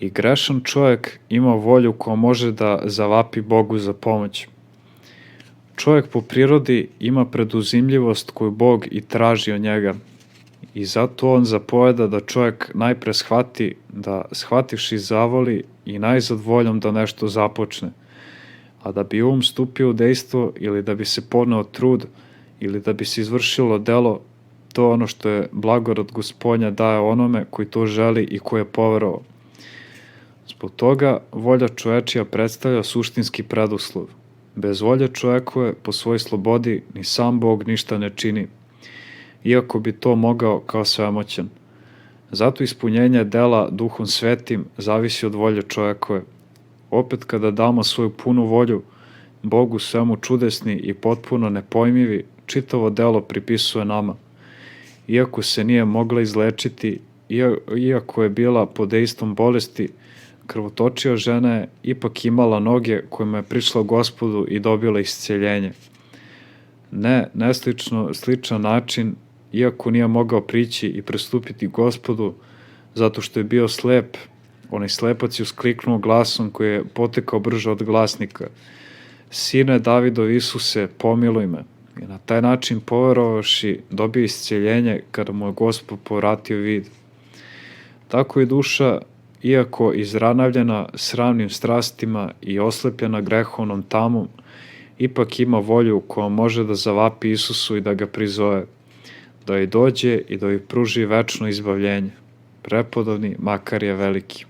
I grešan čovjek ima volju koja može da zavapi Bogu za pomoć. Čovjek po prirodi ima preduzimljivost koju Bog i traži od njega. I zato on zapoveda da čovjek najpre shvati, da shvativši zavoli i najzad voljom da nešto započne. A da bi stupio u dejstvo ili da bi se podneo trud ili da bi se izvršilo delo, to je ono što je blagorad Gospodnja daje onome koji to želi i koji je poverovao. Zbog toga volja čovečija predstavlja suštinski preduslov. Bez volje čovekove po svojoj slobodi ni sam Bog ništa ne čini, iako bi to mogao kao svemoćan. Zato ispunjenje dela Duhom Svetim zavisi od volje čovekove. Opet kada damo svoju punu volju, Bogu svemu čudesni i potpuno nepojmivi, čitavo delo pripisuje nama. Iako se nije mogla izlečiti, iako je bila pod dejstvom bolesti, krvotočija žena je ipak imala noge kojima je prišla Gospodu i dobila isceljenje. Sličan način, iako nije mogao prići i pristupiti Gospodu, zato što je bio slep, onaj slepac je uskliknuo glasom koji je potekao brže od glasnika: Sine Davidov Isuse, pomiluj me. I na taj način, poverovavši, dobio isceljenje kada mu je Gospod povratio vid. Tako i duša, iako izranavljena sramnim strastima i oslepljena grehovnom tamom, ipak ima volju koja može da zavapi Isusu i da ga prizove, da joj dođe i da joj pruži večno izbavljenje. Prepodobni Makarije Veliki.